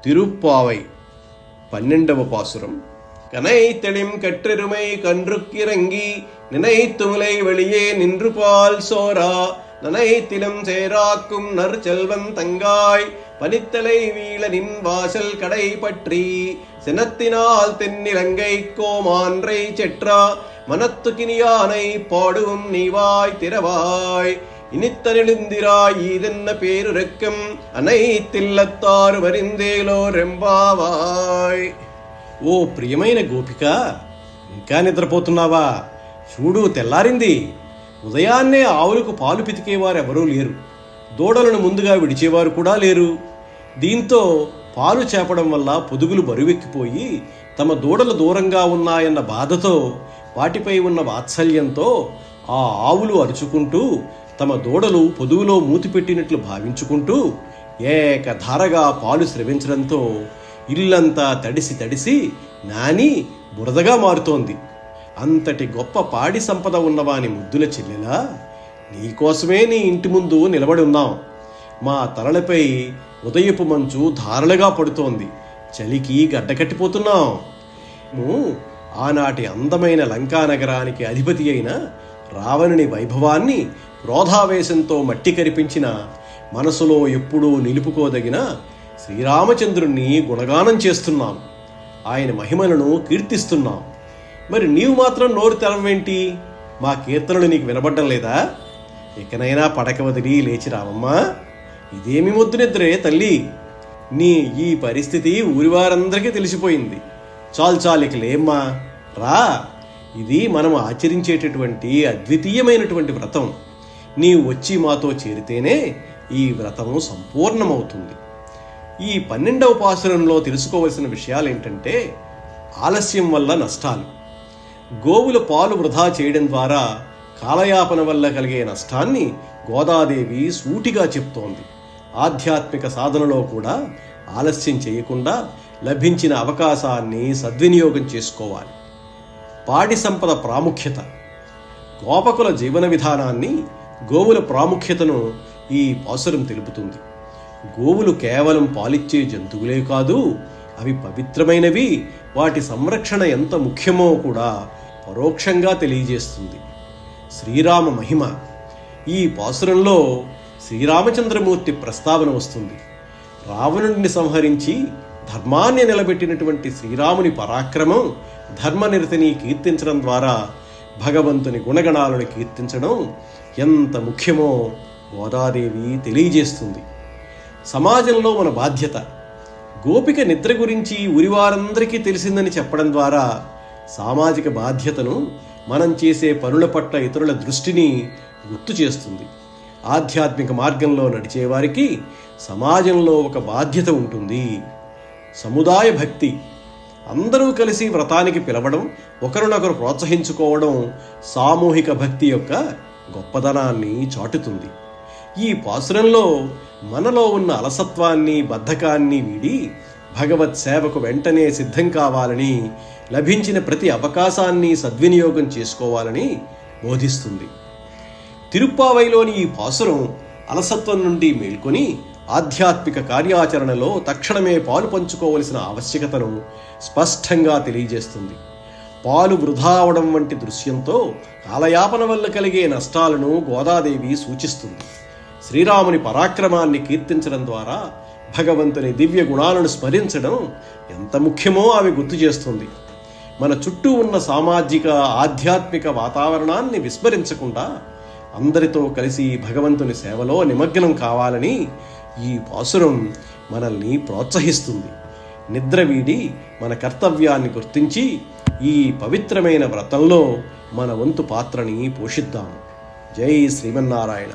తిరుప్పావై 12వ పాసురం. கனை தெளிம் கற்றெருமை கன்றுக்கிறங்கி நினைத்துமுலை வெளியே நின்று பால் சோரா நனைத்திலும் சேராக்கும் நற்செல்வன் தங்காய் பனித்தலை வீழ நின் வாசல் கடை பற்றி சினத்தினால் தென்னிலங்கை கோமான்றை செற்றா மனத்துக்கினியானை பாடுவும் நீவாய் திறவாய் இனித்தனெழுந்திராய் இதென்ன பேருரக்கம் அனைத்தில்லத்தாறு వరిందేలో రెంబావాయ్. ఓ ప్రియమైన గోపిక, ఇంకా నిద్రపోతున్నావా? చూడు, తెల్లారింది. ఉదయాన్నే ఆవులకు పాలు పితికేవారెవరూ లేరు. దూడలను ముందుగా విడిచేవారు కూడా లేరు. దీంతో పాలు చేపడం వల్ల పొదుగులు బరువెక్కిపోయి తమ దూడలు దూరంగా ఉన్నాయన్న బాధతో, వాటిపై ఉన్న వాత్సల్యంతో ఆ ఆవులు అరుచుకుంటూ తమ దూడలు పొదుగులో మూతిపెట్టినట్లు భావించుకుంటూ ఏకధారగా పాలు స్రవించడంతో ఇల్లంతా తడిసి తడిసి నాని బురదగా మారుతోంది. అంతటి గొప్ప పాడి సంపద ఉన్నవాని ముద్దుల చెల్లెలా, నీకోసమే నీ ఇంటి ముందు నిలబడి ఉన్నాం. మా తలలపై ఉదయపు మంచు ధారలుగా పడుతోంది. చలికి గడ్డకట్టిపోతున్నాం. ఆనాటి అందమైన లంకానగరానికి అధిపతి అయిన రావణుని వైభవాన్ని క్రోధావేశంతో మట్టి కరిపించిన, మనసులో ఎప్పుడూ నిలుపుకోదగిన శ్రీరామచంద్రుణ్ణి గుణగానం చేస్తున్నాం. ఆయన మహిమలను కీర్తిస్తున్నాం. మరి నీవు మాత్రం నోరు తెరవేంటి? మా కీర్తనలు నీకు వినబడ్డం లేదా? ఇకనైనా పడక వదిలి లేచి రావమ్మా. ఇదేమి మొద్దు నిద్రే తల్లి. నీ ఈ పరిస్థితి ఊరివారందరికీ తెలిసిపోయింది. చాలు ఇక లేమ్మా, రా. ఇది మనం ఆచరించేటటువంటి అద్వితీయమైనటువంటి వ్రతం. నీవు వచ్చి మాతో చేరితేనే ఈ వ్రతము సంపూర్ణమవుతుంది. ఈ 12వ పాసురంలో తెలుసుకోవలసిన విషయాలు ఏంటంటే, ఆలస్యం వల్ల నష్టాలు. గోవుల పాలు వృధా చేయడం ద్వారా కాలయాపన వల్ల కలిగే నష్టాన్ని గోదాదేవి సూటిగా చెప్తోంది. ఆధ్యాత్మిక సాధనలో కూడా ఆలస్యం చేయకుండా లభించిన అవకాశాన్ని సద్వినియోగం చేసుకోవాలి. పాడి సంపద ప్రాముఖ్యత, గోపకుల జీవన విధానాన్ని, గోవుల ప్రాముఖ్యతను ఈ పాసురం తెలుపుతుంది. గోవులు కేవలం పాలిచ్చే జంతువులే కాదు, అవి పవిత్రమైనవి. వాటి సంరక్షణ ఎంత ముఖ్యమో కూడా పరోక్షంగా తెలియజేస్తుంది. శ్రీరామ మహిమ. ఈ పాసురంలో శ్రీరామచంద్రమూర్తి ప్రస్తావన వస్తుంది. రావణుడిని సంహరించి ధర్మాన్ని నిలబెట్టినటువంటి శ్రీరాముని పరాక్రమం, ధర్మనిరతిని కీర్తించడం ద్వారా భగవంతుని గుణగణాలను కీర్తించడం ఎంత ముఖ్యమో గోదాదేవి తెలియజేస్తుంది. సమాజంలో మన బాధ్యత. గోపిక నిద్ర గురించి ఊరివారందరికీ తెలిసిందని చెప్పడం ద్వారా సామాజిక బాధ్యతను, మనం చేసే పనుల పట్ల ఇతరుల దృష్టిని గుర్తు చేస్తుంది. ఆధ్యాత్మిక మార్గంలో నడిచేవారికి సమాజంలో ఒక బాధ్యత ఉంటుంది. సముదాయ భక్తి. అందరూ కలిసి వ్రతానికి పిలవడం, ఒకరినొకరు ప్రోత్సహించుకోవడం సామూహిక భక్తి యొక్క గొప్పదనాన్ని చాటుతుంది. ఈ పాసురంలో మనలో ఉన్న అలసత్వాన్ని, బద్ధకాన్ని వీడి భగవత్ సేవకు వెంటనే సిద్ధం కావాలని, లభించిన ప్రతి అవకాశాన్ని సద్వినియోగం చేసుకోవాలని బోధిస్తుంది. తిరుప్పావైలోని ఈ పాసురం అలసత్వం నుండి మేల్కొని ఆధ్యాత్మిక కార్యాచరణలో తక్షణమే పాలు పంచుకోవలసిన ఆవశ్యకతను స్పష్టంగా తెలియజేస్తుంది. పాలు వృధా అవడం వంటి దృశ్యంతో కాలయాపన వల్ల కలిగే నష్టాలను గోదాదేవి సూచిస్తుంది. శ్రీరాముని పరాక్రమాన్ని కీర్తించడం ద్వారా భగవంతుని దివ్య గుణాలను స్మరించడం ఎంత ముఖ్యమో ఆమె గుర్తు చేస్తుంది. మన చుట్టూ ఉన్న సామాజిక, ఆధ్యాత్మిక వాతావరణాన్ని విస్మరించకుండా అందరితో కలిసి భగవంతుని సేవలో నిమగ్నం కావాలని ఈ పాసురం మనల్ని ప్రోత్సహిస్తుంది. నిద్ర వీడి మన కర్తవ్యాన్ని గుర్తించి ఈ పవిత్రమైన వ్రతంలో మన వంతు పాత్రని పోషిద్దాం. జై శ్రీమన్నారాయణ.